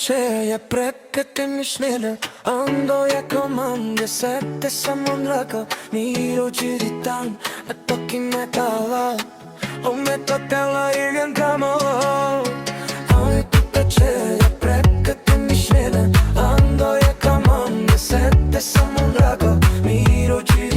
piacere perché ti mi smena. Ando jako mam, gdzie sete samą drogą. Miro dziritan, a toki metala. O me tocala i gękamo. Ando tu piacere perché ti mi smena. Ando jako mam, gdzie sete samą drogą. Miro dziritan.